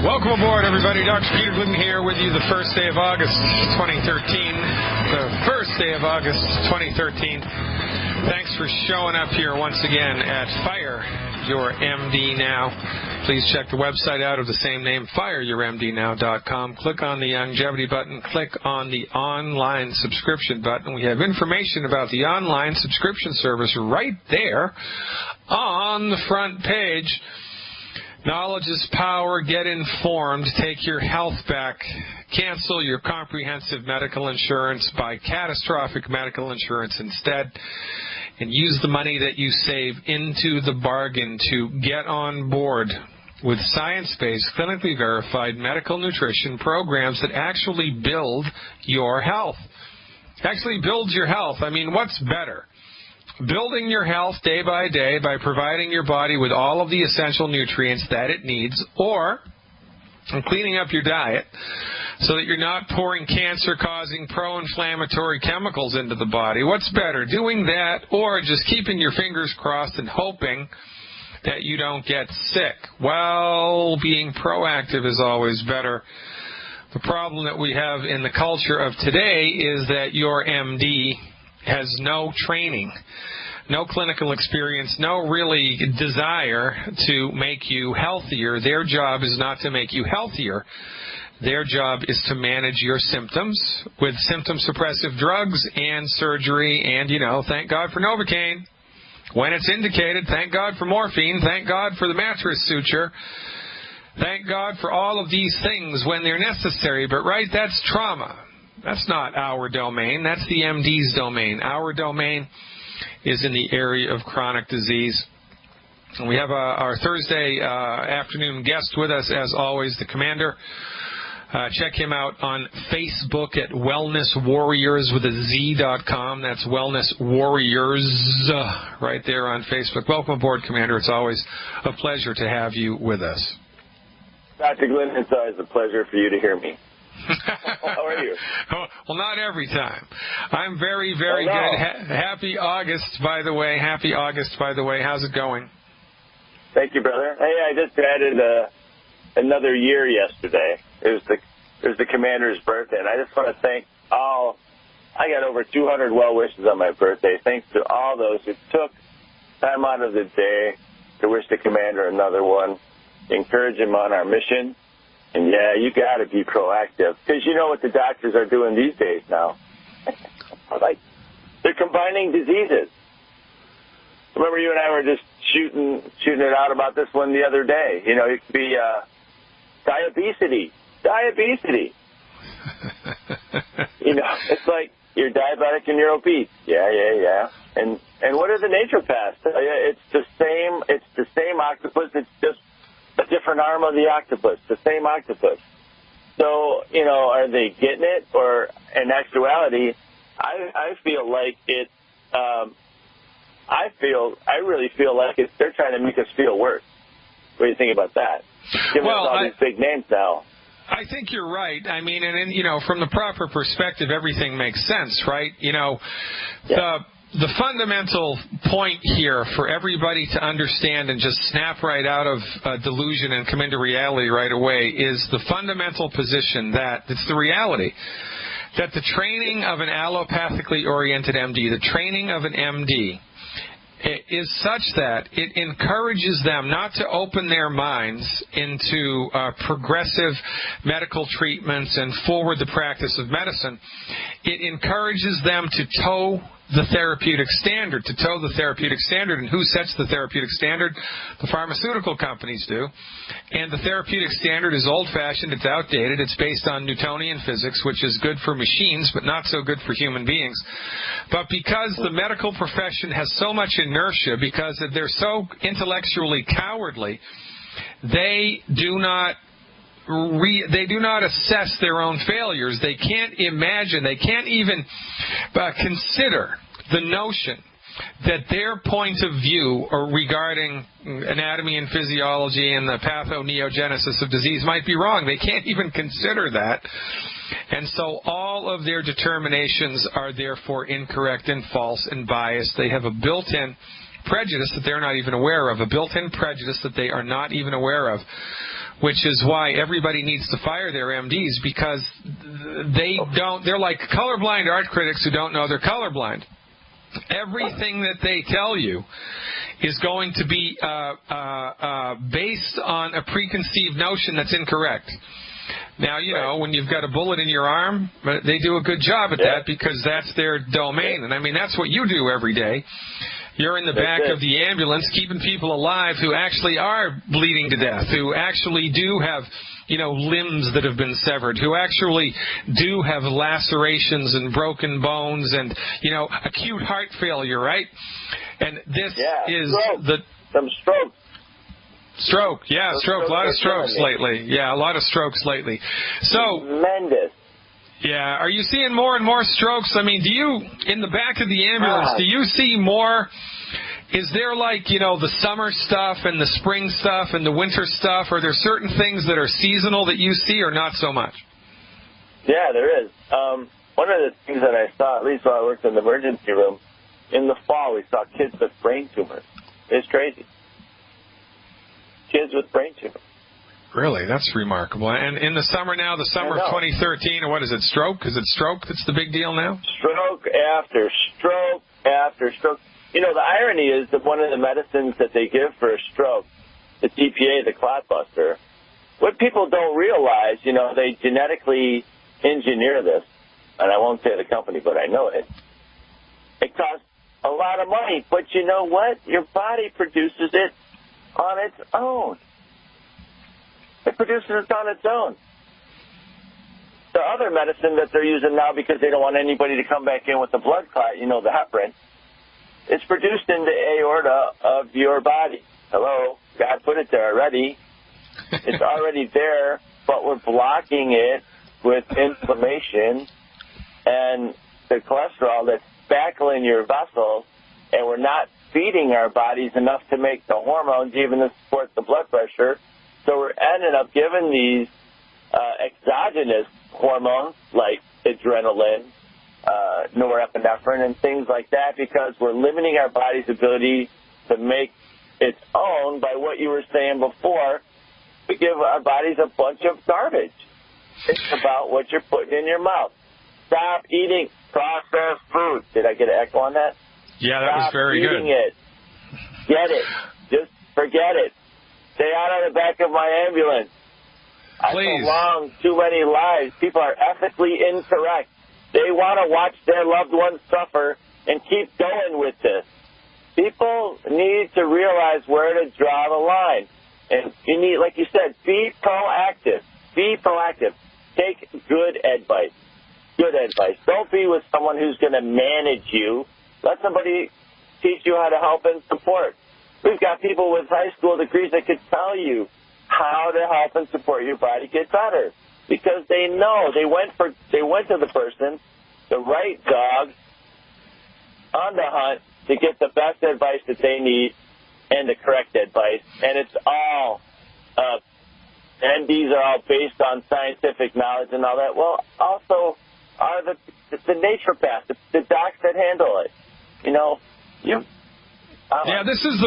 Welcome aboard, everybody. Dr. Peter Glidden here with you the first day of August 2013. The first day of August 2013. Thanks for showing up here once again at Fire Your MD Now. Please check the website out of the same name, fireyourmdnow.com. Click on the longevity button. Click on the online subscription button. We have information about the online subscription service right there on the front page. Knowledge is power. Get informed. Take your health back. Cancel your comprehensive medical insurance. Buy catastrophic medical insurance instead. And use the money that you save into the bargain to get on board with science-based, clinically verified medical nutrition programs that actually build your health. Actually builds your health. I mean, what's better? Building your health day by day by providing your body with all of the essential nutrients that it needs, or cleaning up your diet so that you're not pouring cancer-causing pro-inflammatory chemicals into the body. What's better, doing that or just keeping your fingers crossed and hoping that you don't get sick? Well, being proactive is always better. The problem that we have in the culture of today is that your MD has no training, no clinical experience, no really desire to make you healthier. Their job is not to make you healthier. Their job is to manage your symptoms with symptom-suppressive drugs and surgery and, thank God for Novocaine. When it's indicated, thank God for morphine. Thank God for the mattress suture. Thank God for all of these things when they're necessary. But, right, that's trauma. That's not our domain. That's the MD's domain. Our domain is in the area of chronic disease. And we have our Thursday afternoon guest with us, as always, the Commander. Check him out on Facebook at wellnesswarriors with a Z.com. That's Wellness Warriors right there on Facebook. Welcome aboard, Commander. It's always a pleasure to have you with us. Dr. Glidden, it's always a pleasure for you to hear me. How are you? Well, not every time. I'm very, very good. Happy August, by the way. Happy August, by the way. How's it going? Thank you, brother. Hey, I just added another year yesterday. It was the Commander's birthday, and I just want to thank all. I got over 200 well wishes on my birthday. Thanks to all those who took time out of the day to wish the Commander another one, encourage him on our mission. And, yeah, you got to be proactive, because you know what the doctors are doing these days now. They're combining diseases. Remember, you and I were just shooting it out about this one the other day. It could be diabetes. It's like you're diabetic and you're obese. Yeah. And what are the naturopaths? It's the same octopus. It's just a different arm of the octopus, the same octopus. So, are they getting it? Or in actuality, I feel like it, I really feel like they're trying to make us feel worse. What do you think about that? Giving us all these big names now. I think you're right. I mean, and from the proper perspective, everything makes sense, right? The fundamental point here for everybody to understand and just snap right out of delusion and come into reality right away is the fundamental position that it's the reality that the training of an allopathically oriented MD, the training of an MD, is such that it encourages them not to open their minds into progressive medical treatments and forward the practice of medicine. It encourages them to toe the therapeutic standard, And who sets the therapeutic standard? The pharmaceutical companies do. And the therapeutic standard is old-fashioned, it's outdated, it's based on Newtonian physics, which is good for machines, but not so good for human beings. But because the medical profession has so much inertia, because they're so intellectually cowardly, they do not assess their own failures. They can't imagine, they can't even consider the notion that their point of view regarding anatomy and physiology and the pathoneogenesis of disease might be wrong. They can't even consider that. And so all of their determinations are therefore incorrect and false and biased. They have a built-in prejudice that they're not even aware of, a built-in prejudice that they are not even aware of. which is why everybody needs to fire their MDs, because they're like colorblind art critics who don't know they're colorblind. Everything that they tell you is going to be based on a preconceived notion that's incorrect. Now, you know, when you've got a bullet in your arm, they do a good job at that because that's their domain. And, I mean, that's what you do every day. You're in the back of the ambulance keeping people alive who actually are bleeding to death, who actually do have, you know, limbs that have been severed, who actually do have lacerations and broken bones and, you know, acute heart failure, right? And this is some stroke. Stroke, stroke. A lot of strokes lately. Yeah, a lot of strokes lately. So tremendous. Yeah, are you seeing more and more strokes? I mean, do you, in the back of the ambulance, do you see more? Is there, like, you know, the summer stuff and the spring stuff and the winter stuff? Are there certain things that are seasonal that you see or not so much? Yeah, there is. One of the things that I saw, at least while I worked in the emergency room, in the fall we saw kids with brain tumors. It's crazy. Kids with brain tumors. Really? That's remarkable. And in the summer now, the summer of 2013, or what is it, stroke? Is it stroke that's the big deal now? Stroke after stroke after stroke. You know, the irony is that one of the medicines that they give for a stroke, the TPA, the clot buster, what people don't realize, you know, they genetically engineer this, and I won't say the company, but I know it. It costs a lot of money, but you know what? Your body produces it on its own. It produces it on its own. The other medicine that they're using now, because they don't want anybody to come back in with a blood clot, you know, the heparin, it's produced in the aorta of your body. Hello? God put it there already. It's already there, but we're blocking it with inflammation and the cholesterol that's spackling your vessels, and we're not feeding our bodies enough to make the hormones even to support the blood pressure. So we're ending up giving these exogenous hormones like adrenaline, norepinephrine, and things like that, because we're limiting our body's ability to make its own by what you were saying before. We give our bodies a bunch of garbage. Think about what you're putting in your mouth. Stop eating processed food. Did I get an echo on that? Yeah, that was very good. Stop eating it. Get it. Just forget it. Stay out of the back of my ambulance. Please. I prolong too many lives. People are ethically incorrect. They want to watch their loved ones suffer and keep going with this. People need to realize where to draw the line. And you need, like you said, be proactive. Be proactive. Take good advice. Good advice. Don't be with someone who's going to manage you. Let somebody teach you how to help and support. We've got people with high school degrees that could tell you how to help and support your body get better, because they know they went to the person, the right dog, on the hunt to get the best advice that they need and the correct advice. And it's all, MDs are all based on scientific knowledge and all that. Well, also are the naturopaths, the docs that handle it. You know, this is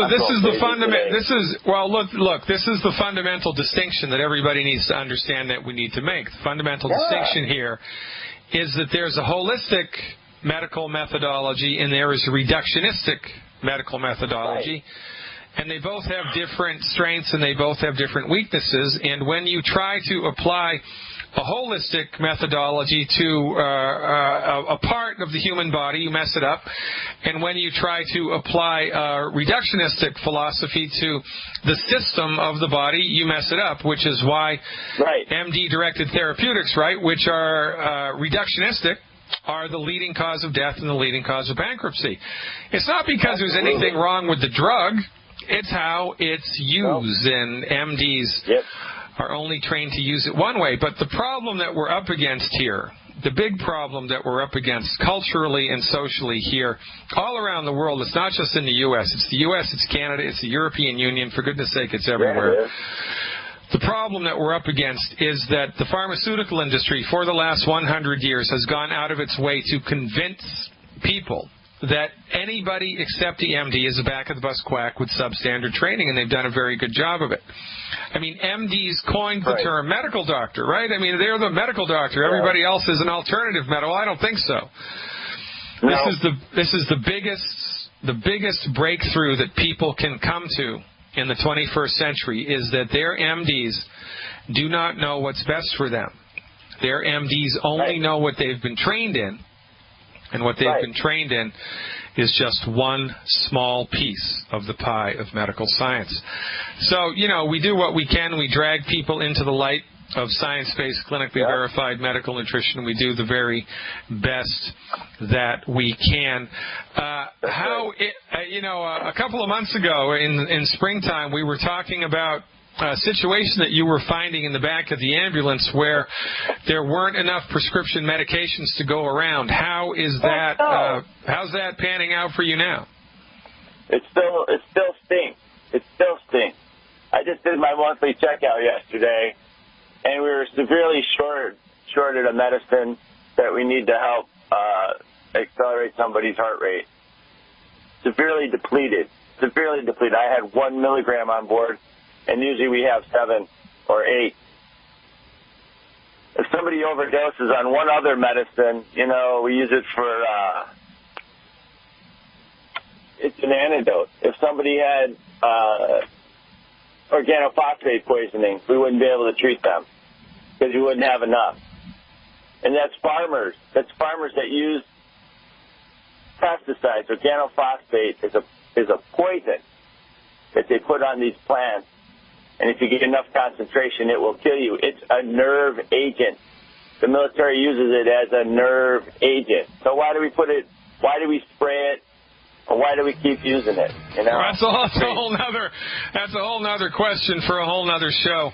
the fundamental distinction that everybody needs to understand that we need to make. The fundamental distinction here is that there's a holistic medical methodology and there is a reductionistic medical methodology. Right. And they both have different strengths and they both have different weaknesses. And when you try to apply a holistic methodology to a part of the human body, you mess it up. And when you try to apply a reductionistic philosophy to the system of the body, you mess it up, which is why MD-directed therapeutics, which are reductionistic, are the leading cause of death and the leading cause of bankruptcy. It's not because there's anything wrong with the drug. It's how it's used, and MDs are only trained to use it one way. But the problem that we're up against here, the big problem that we're up against culturally and socially here, all around the world, it's not just in the U.S. It's the U.S., it's Canada, it's the European Union. For goodness sake, it's everywhere. The problem that we're up against is that the pharmaceutical industry for the last 100 years has gone out of its way to convince people that anybody except the MD is a back-of-the-bus quack with substandard training, and they've done a very good job of it. I mean, MDs coined the term medical doctor, right? I mean, they're the medical doctor. Everybody else is an alternative medical. I don't think so. No. This is the biggest breakthrough that people can come to in the 21st century, is that their MDs do not know what's best for them. Their MDs only know what they've been trained in, and what they've been trained in is just one small piece of the pie of medical science. So, you know, we do what we can. We drag people into the light of science-based, clinically verified medical nutrition. We do the very best that we can. A couple of months ago in springtime, we were talking about a situation that you were finding in the back of the ambulance where there weren't enough prescription medications to go around. How is that? How's that panning out for you now? It still stinks. It still stinks. I just did my monthly checkout yesterday, and we were severely shorted of medicine that we need to help accelerate somebody's heart rate. Severely depleted. I had 1 milligram on board, and usually we have 7 or 8. If somebody overdoses on one other medicine, you know, we use it for, it's an antidote. If somebody had organophosphate poisoning, we wouldn't be able to treat them because we wouldn't have enough. And that's farmers. That's farmers that use pesticides. Organophosphate is a poison that they put on these plants. And if you get enough concentration, it will kill you. It's a nerve agent. The military uses it as a nerve agent. So why do we put it? Why do we spray it? Or why do we keep using it? You know, that's a whole nother question for a whole nother show.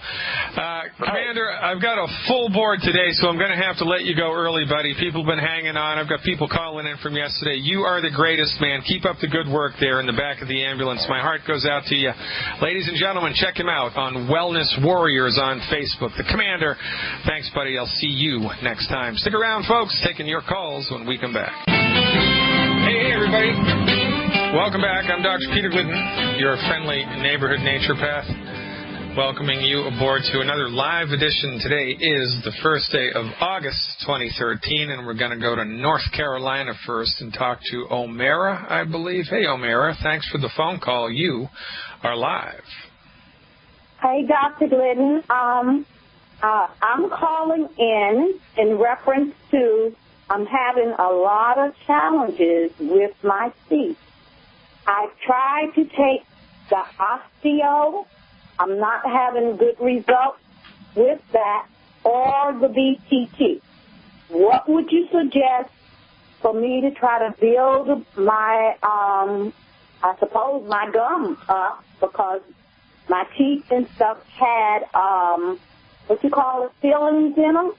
Commander, I've got a full board today, so I'm going to have to let you go early, buddy. People have been hanging on. I've got people calling in from yesterday. You are the greatest, man. Keep up the good work there in the back of the ambulance. My heart goes out to you. Ladies and gentlemen, check him out on Wellness Warriors on Facebook. The Commander. Thanks, buddy. I'll see you next time. Stick around, folks. Taking your calls when we come back. Hey, everybody. Welcome back. I'm Dr. Peter Glidden, your friendly neighborhood naturopath, welcoming you aboard to another live edition. Today is the first day of August 2013, and we're going to go to North Carolina first and talk to O'Mara, I believe. Hey, O'Mara, thanks for the phone call. You are live. Hey, Dr. Glidden. I'm calling in reference to I'm having a lot of challenges with my feet. I tried to take the osteo. I'm not having good results with that, or the BTT. What would you suggest for me to try to build my, I suppose, my gums up, because my teeth and stuff had, fillings in them?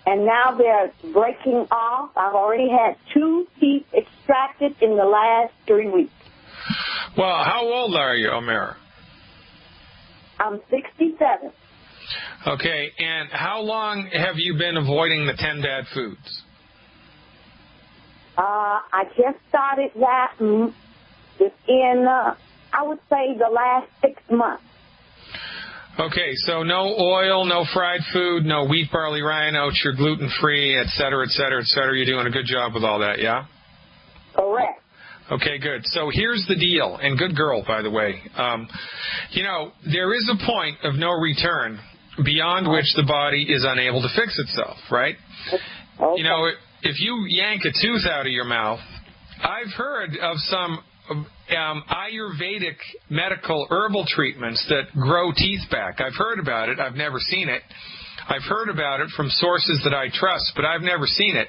And now they're breaking off. I've already had 2 teeth extracted in the last 3 weeks. Well, how old are you, O'Mara? I'm 67. Okay, and how long have you been avoiding the 10 bad foods? I just started that within, I would say, the last 6 months. Okay, so no oil, no fried food, no wheat, barley, rye, oats, you're gluten-free, et cetera, et cetera, et cetera. You're doing a good job with all that, yeah? Correct. Okay, good. So here's the deal, and good girl, by the way. You know, there is a point of no return beyond which the body is unable to fix itself, right? Okay. You know, if you yank a tooth out of your mouth, I've heard of some Ayurvedic medical herbal treatments that grow teeth back. I've heard about it. I've never seen it. I've heard about it from sources that I trust, but I've never seen it.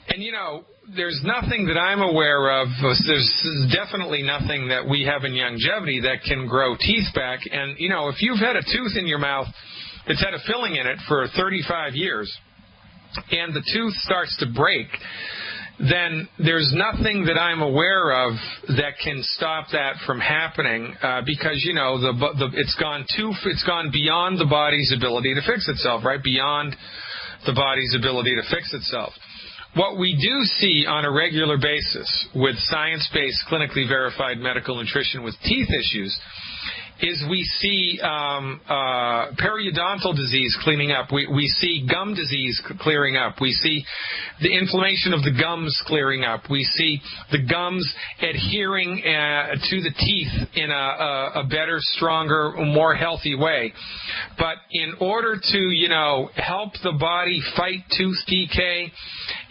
And, you know, there's nothing that I'm aware of. There's definitely nothing that we have in longevity that can grow teeth back. And, you know, if you've had a tooth in your mouth that's had a filling in it for 35 years and the tooth starts to break, then there's nothing that I'm aware of that can stop that from happening because, you know, it's gone beyond the body's ability to fix itself, right? Beyond the body's ability to fix itself. what we do see on a regular basis with science-based, clinically verified medical nutrition with teeth issues is we see periodontal disease cleaning up. We see gum disease clearing up. We see the inflammation of the gums clearing up. We see the gums adhering to the teeth in a better, stronger, more healthy way. But in order to, help the body fight tooth decay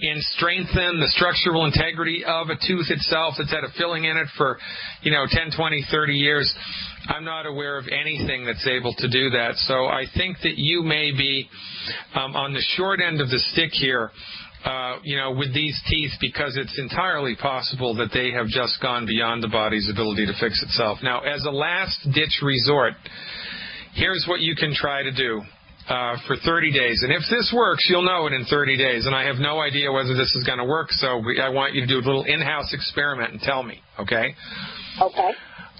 and strengthen the structural integrity of a tooth itself that's had a filling in it for, 10, 20, 30 years, I'm not aware of anything that's able to do that. So I think that you may be on the short end of the stick here, with these teeth, because it's entirely possible that they have just gone beyond the body's ability to fix itself. Now, as a last-ditch resort, here's what you can try to do for 30 days. And if this works, you'll know it in 30 days. And I have no idea whether this is going to work, so I want you to do a little in-house experiment and tell me, okay? Okay.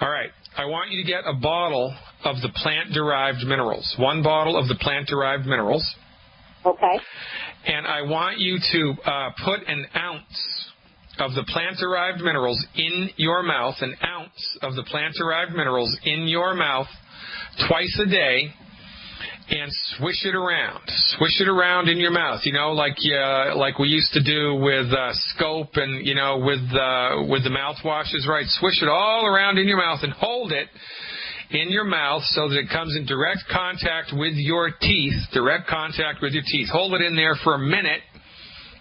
All right. I want you to get a bottle of the plant-derived minerals, one bottle of the plant-derived minerals. Okay. And I want you to put an ounce of the plant-derived minerals in your mouth, an ounce of the plant-derived minerals in your mouth twice a day, and swish it around. Swish it around in your mouth, like we used to do with Scope and, with the mouthwashes, right? Swish it all around in your mouth and hold it in your mouth so that it comes in direct contact with your teeth, Hold it in there for a minute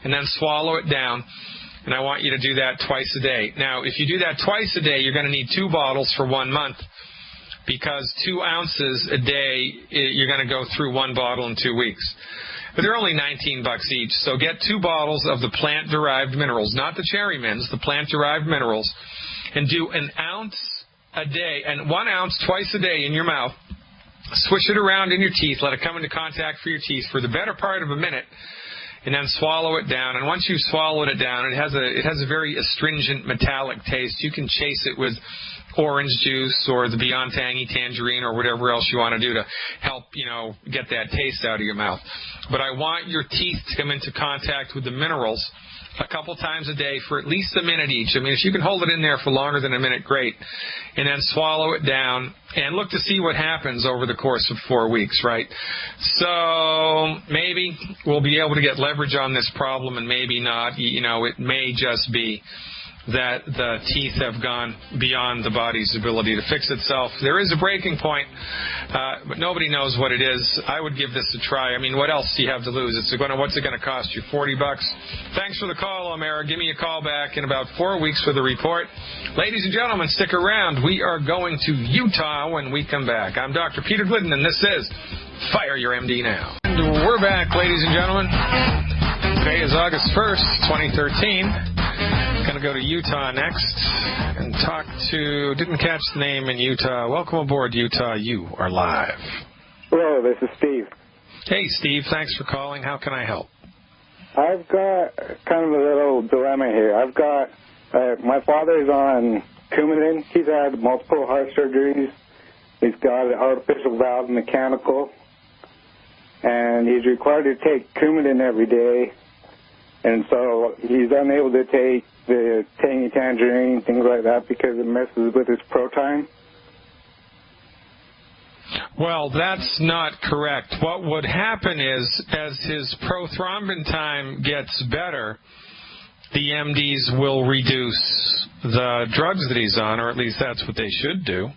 and then swallow it down. And I want you to do that twice a day. Now, if you do that twice a day, you're going to need 2 bottles for 1 month, because 2 ounces a day, you're going to go through 1 bottle in 2 weeks. But they're only $19 each, so get 2 bottles of the plant-derived minerals, not the cherry mints, the plant-derived minerals, and do an ounce a day, and 1 ounce twice a day in your mouth. Swish it around in your teeth, let it come into contact for your teeth for the better part of a minute, and then swallow it down. And once you've swallowed it down, it has a very astringent metallic taste. You can chase it with orange juice or the Beyond Tangy Tangerine or whatever else you want to do to help, get that taste out of your mouth. But I want your teeth to come into contact with the minerals a couple times a day for at least a minute each. I mean, if you can hold it in there for longer than a minute, great. And then swallow it down and look to see what happens over the course of 4 weeks, right? So maybe we'll be able to get leverage on this problem, and maybe not. It may just be that the teeth have gone beyond the body's ability to fix itself. There is a breaking point, but nobody knows what it is. I would give this a try. I mean, what else do you have to lose? What's it going to cost you? $40? Thanks for the call, Omera. Give me a call back in about 4 weeks for the report. Ladies and gentlemen, stick around. We are going to Utah when we come back. I'm Dr. Peter Glidden, and this is Fire Your MD Now. And we're back, ladies and gentlemen. Today is August 1st, 2013. Going to go to Utah next and talk to, didn't catch the name in Utah. Welcome aboard, Utah. You are live. Hello, this is Steve. Hey, Steve. Thanks for calling. How can I help? I've got kind of a little dilemma here. I've got, my father's on Coumadin. He's had multiple heart surgeries. He's got an artificial valve mechanical. And he's required to take Coumadin every day. And so he's unable to take the tangy tangerine, things like that, because it messes with his pro time. Well, that's not correct. What would happen is, as his prothrombin time gets better, the MDs will reduce the drugs that he's on, or at least that's what they should do.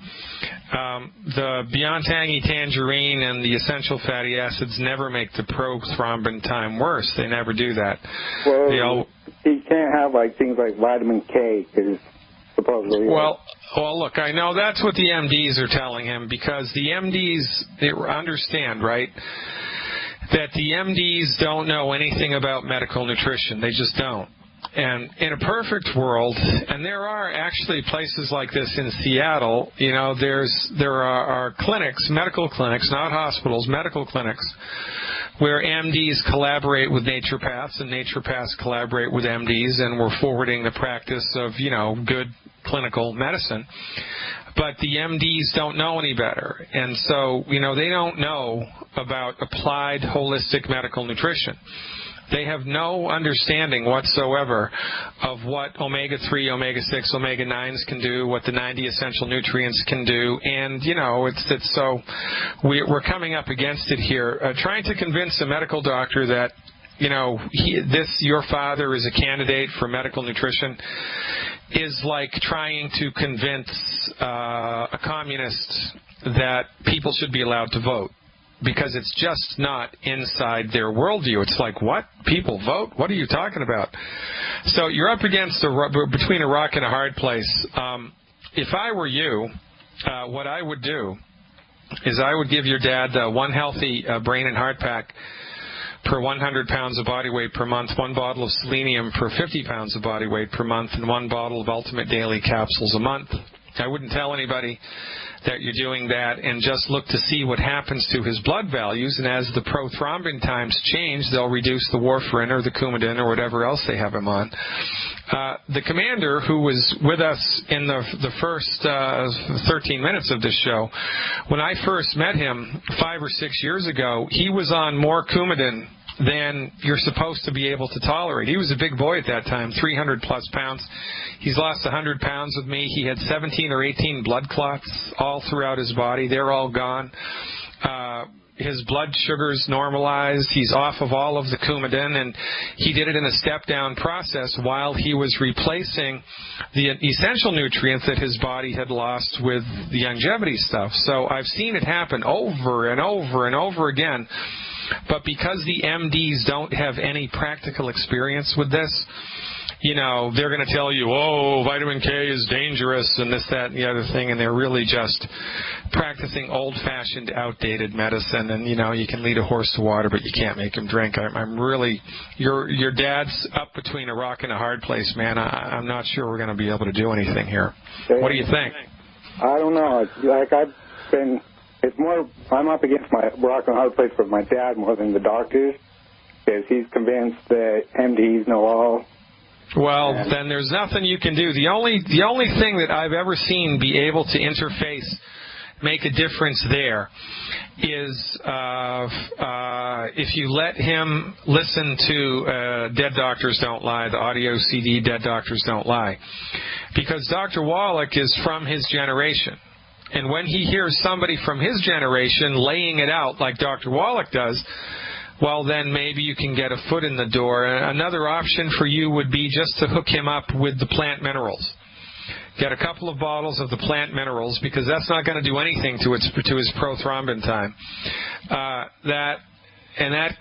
The Beyond Tangy Tangerine and the essential fatty acids never make the prothrombin time worse. They never do that. Well, he can't have things like vitamin K, because supposedly. Well, look, I know that's what the MDs are telling him, because the MDs, they understand, right, that the MDs don't know anything about medical nutrition. They just don't. And in a perfect world, and there are actually places like this in Seattle, there are clinics, medical clinics, not hospitals, medical clinics, where MDs collaborate with naturopaths and naturopaths collaborate with MDs, and we're forwarding the practice of, good clinical medicine. But the MDs don't know any better. And so, they don't know about applied holistic medical nutrition. They have no understanding whatsoever of what omega-3, omega-6, omega-9s can do, what the 90 essential nutrients can do, and, you know, it's so we're coming up against it here, trying to convince a medical doctor that, you know, your father is a candidate for medical nutrition is like trying to convince a communist that people should be allowed to vote, because it's just not inside their worldview. It's like, what? People vote? What are you talking about? So you're up against between a rock and a hard place. If I were you, what I would do is I would give your dad one healthy brain and heart pack per 100 pounds of body weight per month, 1 bottle of selenium per 50 pounds of body weight per month, and 1 bottle of Ultimate Daily capsules a month. I wouldn't tell anybody that you're doing that, and just look to see what happens to his blood values, and as the prothrombin times change, they'll reduce the warfarin or the Coumadin or whatever else they have him on. The commander, who was with us in the first 13 minutes of this show, when I first met him 5 or 6 years ago, he was on more Coumadin than you're supposed to be able to tolerate. He was a big boy at that time, 300-plus pounds. He's lost 100 pounds with me. He had 17 or 18 blood clots all throughout his body. They're all gone. His blood sugars normalized. He's off of all of the Coumadin, and he did it in a step-down process while he was replacing the essential nutrients that his body had lost with the longevity stuff. So I've seen it happen over and over and over again. But because the MDs don't have any practical experience with this, you know, they're going to tell you, oh, vitamin K is dangerous and this, that, and the other thing, and they're really just practicing old-fashioned, outdated medicine. And, you know, you can lead a horse to water, but you can't make him drink. I'm really, your dad's up between a rock and a hard place, man. I'm not sure we're going to be able to do anything here. What do you think? I don't know. It's more, I'm up against my rock and hard place with my dad more than the doctors, because he's convinced that MDs know all. Well, then there's nothing you can do. The only thing that I've ever seen be able to interface, make a difference there, is if you let him listen to Dead Doctors Don't Lie, the audio CD Dead Doctors Don't Lie, because Dr. Wallach is from his generation. And when he hears somebody from his generation laying it out like Dr. Wallach does, well, then maybe you can get a foot in the door. Another option for you would be just to hook him up with the plant minerals. Get a couple of bottles of the plant minerals, because that's not going to do anything to his prothrombin time. That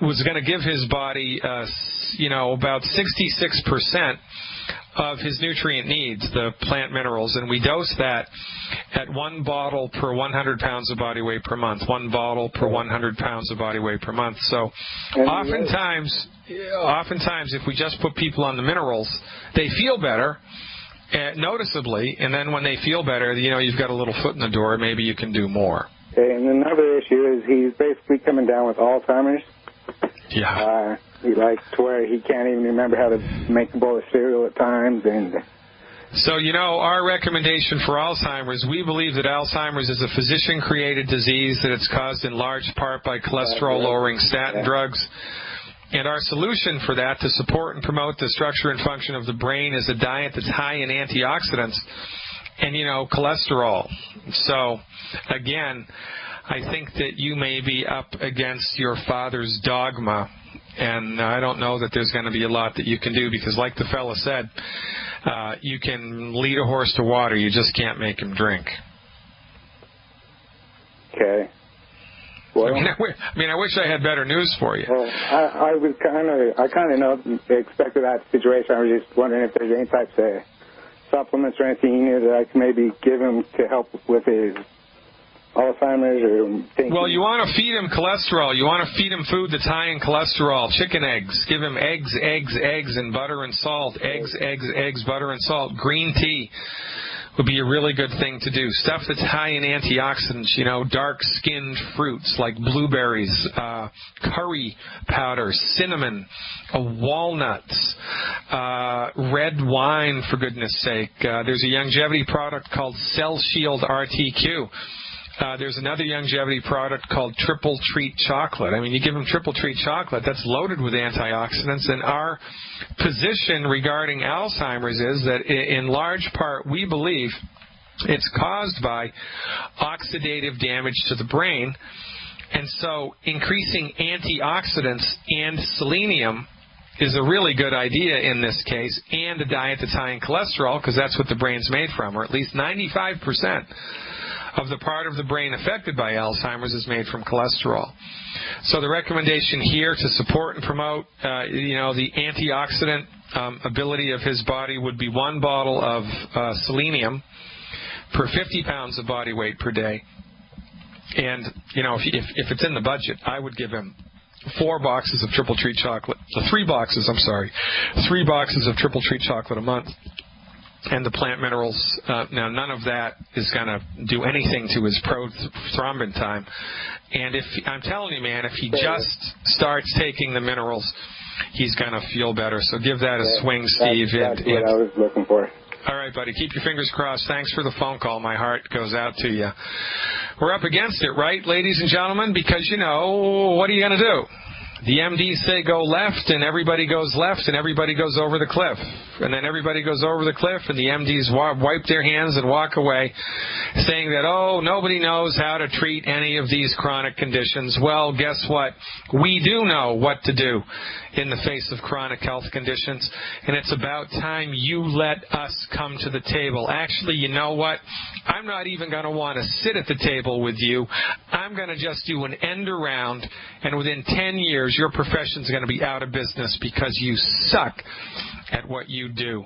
was going to give his body, about 66% of his nutrient needs, the plant minerals, and we dose that at 1 bottle per 100 pounds of body weight per month, 1 bottle per 100 pounds of body weight per month. So oftentimes, if we just put people on the minerals, they feel better, noticeably, and then when they feel better, you've got a little foot in the door, maybe you can do more. Okay, and another issue is he's basically coming down with Alzheimer's. Yeah. He likes to where he can't even remember how to make a bowl of cereal at times. And so, our recommendation for Alzheimer's, we believe that Alzheimer's is a physician-created disease, that it's caused in large part by cholesterol-lowering statin drugs. And our solution for that, to support and promote the structure and function of the brain, is a diet that's high in antioxidants and, cholesterol. So, again, I think that you may be up against your father's dogma, and I don't know that there's going to be a lot that you can do, because like the fella said, you can lead a horse to water, you just can't make him drink. Okay. Well, I wish I had better news for you. Well, I kind of expected that situation. I was just wondering if there's any types of supplements or anything that I can maybe give him to help with his Alzheimer's or things. Well, you want to feed him cholesterol. You want to feed him food that's high in cholesterol. Chicken eggs. Give him eggs, and butter and salt. Eggs, butter and salt. Green tea would be a really good thing to do. Stuff that's high in antioxidants, dark-skinned fruits like blueberries, curry powder, cinnamon, walnuts, red wine, for goodness sake. There's a longevity product called Cell Shield RTQ. there's another longevity product called Triple Treat Chocolate. I mean, you give him Triple Treat Chocolate, that's loaded with antioxidants, and our position regarding Alzheimer's is that in large part we believe it's caused by oxidative damage to the brain, and so increasing antioxidants and selenium is a really good idea in this case, and a diet that's high in cholesterol, because that's what the brain's made from, or at least 95% of the part of the brain affected by Alzheimer's is made from cholesterol. So the recommendation here to support and promote, the antioxidant ability of his body would be 1 bottle of selenium per 50 pounds of body weight per day. And, if it's in the budget, I would give him 4 boxes of Triple Treat chocolate, 3 boxes of Triple Treat chocolate a month. And the plant minerals, now none of that is going to do anything to his prothrombin time. And I'm telling you, man, if he just starts taking the minerals, he's going to feel better. So give that a swing, Steve. That's what I was looking for. All right, buddy. Keep your fingers crossed. Thanks for the phone call. My heart goes out to you. We're up against it, right, ladies and gentlemen? Because, what are you going to do? The MDs say go left, and everybody goes left, and everybody goes over the cliff. And then everybody goes over the cliff, and the MDs wipe their hands and walk away, saying that, nobody knows how to treat any of these chronic conditions. Well, guess what? We do know what to do in the face of chronic health conditions, and it's about time you let us come to the table. Actually, you know what? I'm not even going to want to sit at the table with you. I'm going to just do an end around, and within 10 years, your profession's going to be out of business because you suck at what you do.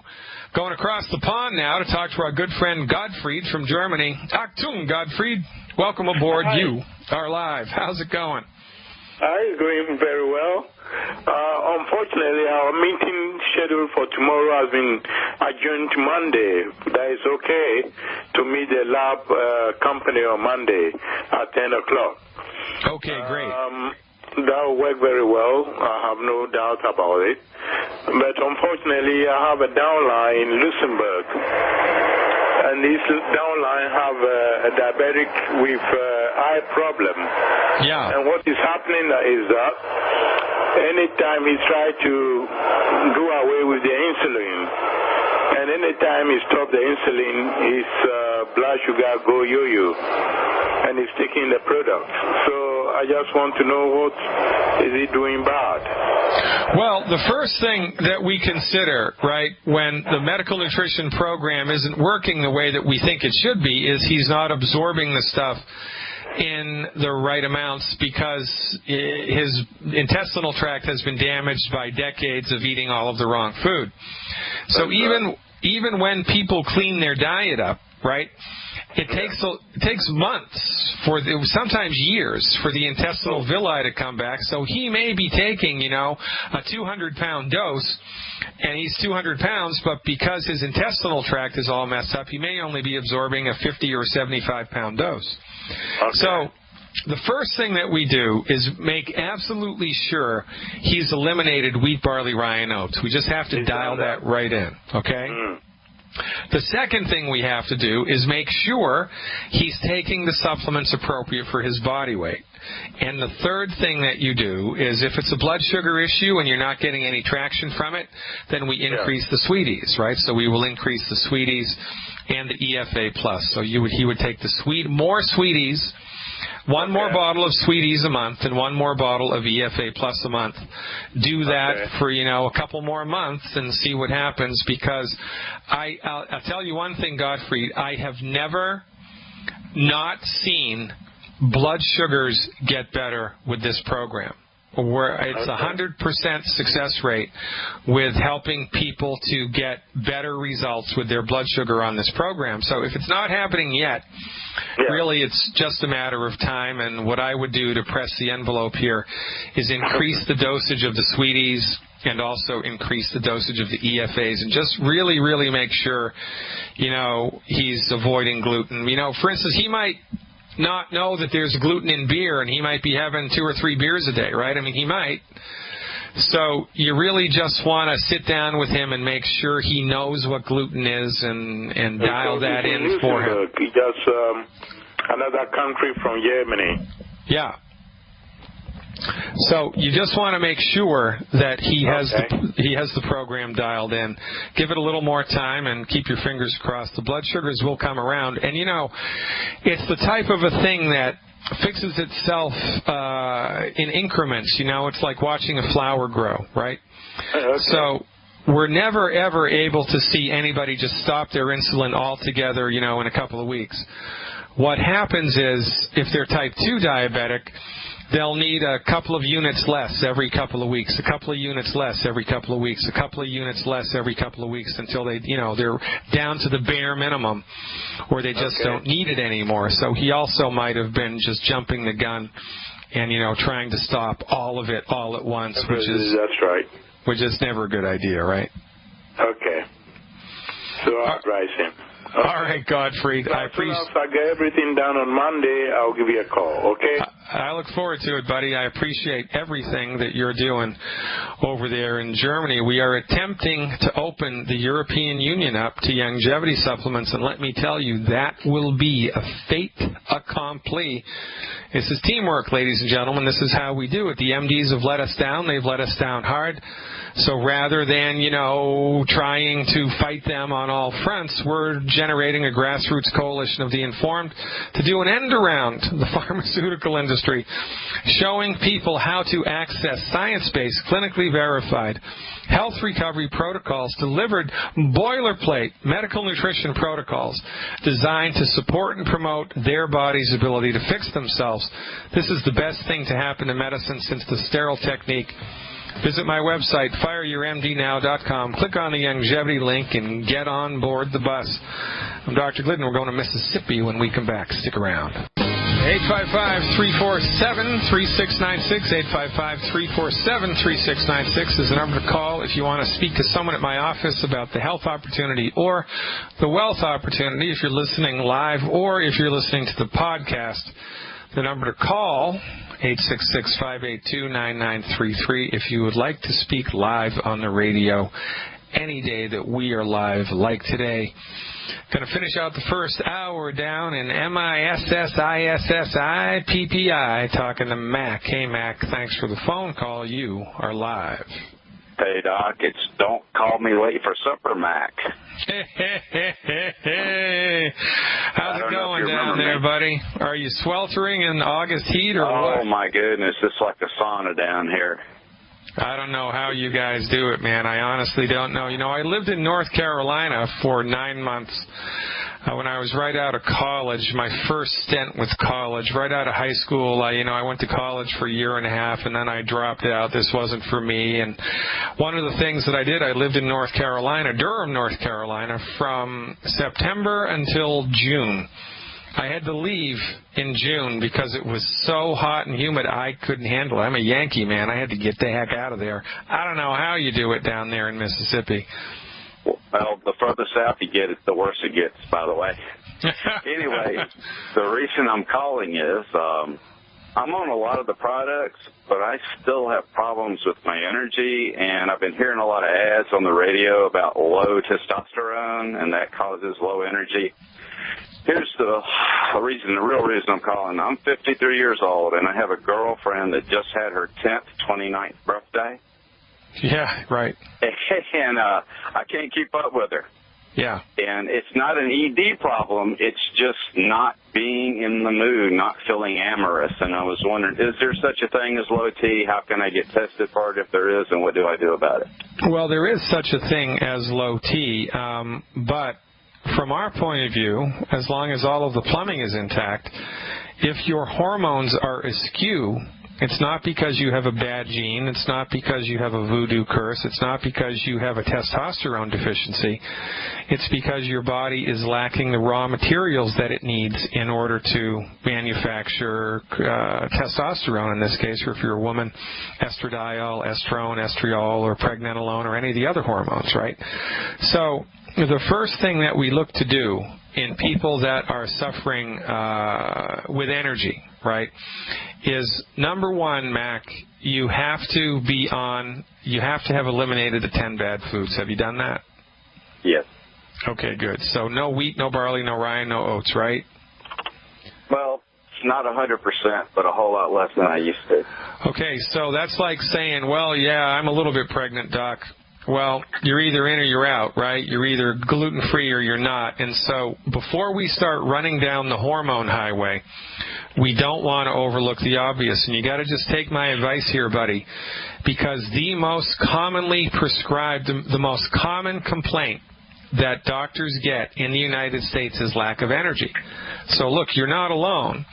Going across the pond now to talk to our good friend Gottfried from Germany. Achtung, Gottfried. Welcome aboard. Hi. You are live. How's it going? It's going very well. Unfortunately, our meeting schedule for tomorrow has been adjourned to Monday. That is okay to meet the lab company on Monday at 10 o'clock. Okay, great. That will work very well. I have no doubt about it. But unfortunately, I have a downline in Luxembourg. And this downline have a diabetic with eye problem. Yeah. And what is happening is that anytime he tries to do away with the insulin, and anytime he stops the insulin, his blood sugar go yo-yo, and he's taking the product. So I just want to know what is he doing bad. Well, the first thing that we consider, right, when the medical nutrition program isn't working the way that we think it should be, is he's not absorbing the stuff in the right amounts because his intestinal tract has been damaged by decades of eating all of the wrong food. So even when people clean their diet up, right, it takes months, sometimes years, for the intestinal villi to come back. So he may be taking, a 200-pound dose, and he's 200 pounds, but because his intestinal tract is all messed up, he may only be absorbing a 50 or 75-pound dose. Okay. So the first thing that we do is make absolutely sure he's eliminated wheat, barley, rye, and oats. We just have to dial that right in, okay? Mm. The second thing we have to do is make sure he's taking the supplements appropriate for his body weight. And the third thing that you do is if it's a blood sugar issue and you're not getting any traction from it, then we increase the sweeties, right? So we will increase the sweeties and the EFA+. So he would take more sweeties, one more bottle of sweeties a month and one more bottle of EFA+ a month. Do that for, a couple more months and see what happens, because I'll tell you one thing, Gottfried, I have never not seen blood sugars get better with this program. Where it's 100% success rate with helping people to get better results with their blood sugar on this program. So if it's not happening yet, really it's just a matter of time. And what I would do to press the envelope here is increase the dosage of the sweeties and also increase the dosage of the EFAs, and just really, really make sure, he's avoiding gluten. For instance, he might not know that there's gluten in beer, and he might be having 2 or 3 beers a day, right? I mean, he might. So you really just want to sit down with him and make sure he knows what gluten is and dial that in for him. He just Another country from Germany. Yeah. So you just want to make sure that he has the program dialed in. Give it a little more time and keep your fingers crossed. The blood sugars will come around. And, you know, it's the type of a thing that fixes itself in increments. You know, it's like watching a flower grow, right? Okay. So we're never, ever able to see anybody just stop their insulin altogether, you know, in a couple of weeks. What happens is, if they're type 2 diabetic, they'll need a couple of units less every couple of weeks, a couple of units less every couple of weeks, a couple of units less every couple of weeks until they, you know, they're down to the bare minimum, or they just don't need it anymore. So he also might have been just jumping the gun and, you know, trying to stop all of it all at once, That's right. Which is never a good idea, right? Okay. So I'll advise him. Okay. All right, Godfrey. I appreciate. If I get everything done on Monday, I'll give you a call. Okay. I look forward to it, buddy. I appreciate everything that you're doing over there in Germany. We are attempting to open the European Union up to longevity supplements, and let me tell you, that will be a fait accompli. This is teamwork, ladies and gentlemen. This is how we do it. The MDs have let us down. They've let us down hard. So rather than, you know, trying to fight them on all fronts, we're generating a grassroots coalition of the informed to do an end around the pharmaceutical industry, showing people how to access science-based, clinically verified health recovery protocols, delivered boilerplate medical nutrition protocols designed to support and promote their body's ability to fix themselves. This is the best thing to happen to medicine since the sterile technique. Visit my website, fireyourmdnow.com. Click on the longevity link and get on board the bus. I'm Dr. Glidden. We're going to Mississippi when we come back. Stick around. 855-347-3696. 855-347-3696 is the number to call if you want to speak to someone at my office about the health opportunity or the wealth opportunity if you're listening live or if you're listening to the podcast. The number to call, 866-582-9933, if you would like to speak live on the radio any day that we are live, like today. Going to finish out the first hour down in MISSISSIPPI, talking to Mac. Hey, Mac, thanks for the phone call. You are live. Hey, Doc, it's don't call me late for supper, Mac. Hey. How's it going down there, buddy? Are you sweltering in August heat or what? Oh, my goodness, it's like a sauna down here. I don't know how you guys do it, man. I honestly don't know. You know, I lived in North Carolina for 9 months. When I was right out of college, my first stint with college, right out of high school, I went to college for a year and a half, and then I dropped out. This wasn't for me. And one of the things that I did, I lived in North Carolina, Durham, North Carolina, from September until June. I had to leave in June because it was so hot and humid I couldn't handle it. I'm a Yankee, man. I had to get the heck out of there. I don't know how you do it down there in Mississippi. Well, the further south you get, the worse it gets, by the way. Anyway, the reason I'm calling is I'm on a lot of the products, but I still have problems with my energy, and I've been hearing a lot of ads on the radio about low testosterone, and that causes low energy. Here's the real reason I'm calling. I'm 53 years old, and I have a girlfriend that just had her 10th, 29th birthday. Yeah, right. And I can't keep up with her. Yeah. And it's not an ED problem. It's just not being in the mood, not feeling amorous. And I was wondering, is there such a thing as low T? How can I get tested for it if there is, and what do I do about it? Well, there is such a thing as low T, but from our point of view, as long as all of the plumbing is intact, if your hormones are askew, it's not because you have a bad gene. It's not because you have a voodoo curse. It's not because you have a testosterone deficiency. It's because your body is lacking the raw materials that it needs in order to manufacture testosterone, in this case, or if you're a woman, estradiol, estrone, estriol, or pregnenolone, or any of the other hormones, right? So the first thing that we look to do in people that are suffering with energy, right, is number one, Mac, you have to have eliminated the 10 bad foods. Have you done that? Yes. Okay, good. So no wheat, no barley, no rye, no oats, right? Well, not 100%, but a whole lot less than I used to. Okay, so that's like saying, well, yeah, I'm a little bit pregnant, Doc. Well, you're either in or you're out, right? You're either gluten-free or you're not. And so before we start running down the hormone highway, we don't want to overlook the obvious. And you got to just take my advice here, buddy, because the most commonly prescribed, the most common complaint that doctors get in the United States is lack of energy. So look, you're not alone.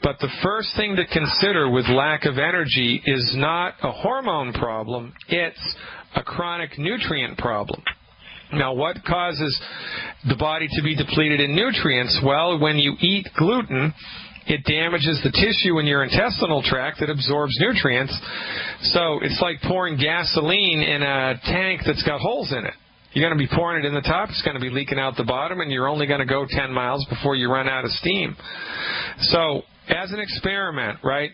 But the first thing to consider with lack of energy is not a hormone problem, it's a chronic nutrient problem. Now, what causes the body to be depleted in nutrients? Well, when you eat gluten, it damages the tissue in your intestinal tract that absorbs nutrients. So it's like pouring gasoline in a tank that's got holes in it. You're going to be pouring it in the top, it's going to be leaking out the bottom, and you're only going to go 10 miles before you run out of steam. So, as an experiment, right,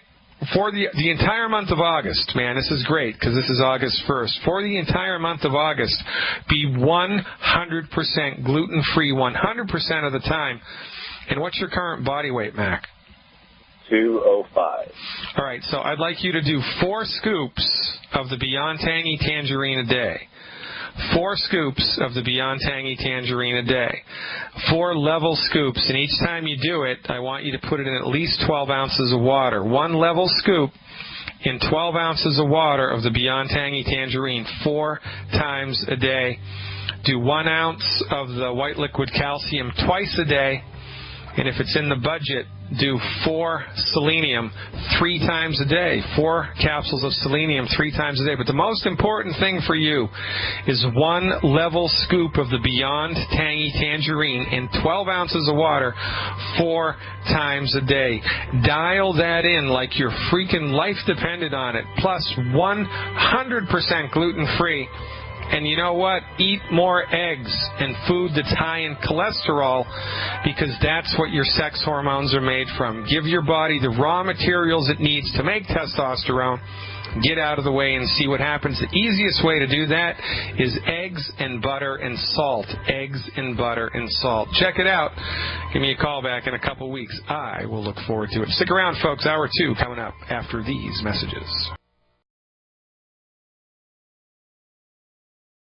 for the entire month of August, man, this is great because this is August 1st. For the entire month of August, be 100% gluten-free 100% of the time. And what's your current body weight, Mac? 205. All right, so I'd like you to do 4 scoops of the Beyond Tangy Tangerine a day. 4 scoops of the Beyond Tangy Tangerine a day. 4 level scoops, and each time you do it, I want you to put it in at least 12 ounces of water. 1 level scoop in 12 ounces of water of the Beyond Tangy Tangerine 4 times a day. Do 1 ounce of the white liquid calcium twice a day, and if it's in the budget, do 4 selenium 3 times a day. 4 capsules of selenium 3 times a day. But the most important thing for you is 1 level scoop of the Beyond Tangy Tangerine in 12 ounces of water 4 times a day. Dial that in like your freaking life depended on it. Plus 100% gluten-free. And you know what? Eat more eggs and food that's high in cholesterol, because that's what your sex hormones are made from. Give your body the raw materials it needs to make testosterone. Get out of the way and see what happens. The easiest way to do that is eggs and butter and salt. Eggs and butter and salt. Check it out. Give me a call back in a couple weeks. I will look forward to it. Stick around, folks. Hour 2 coming up after these messages.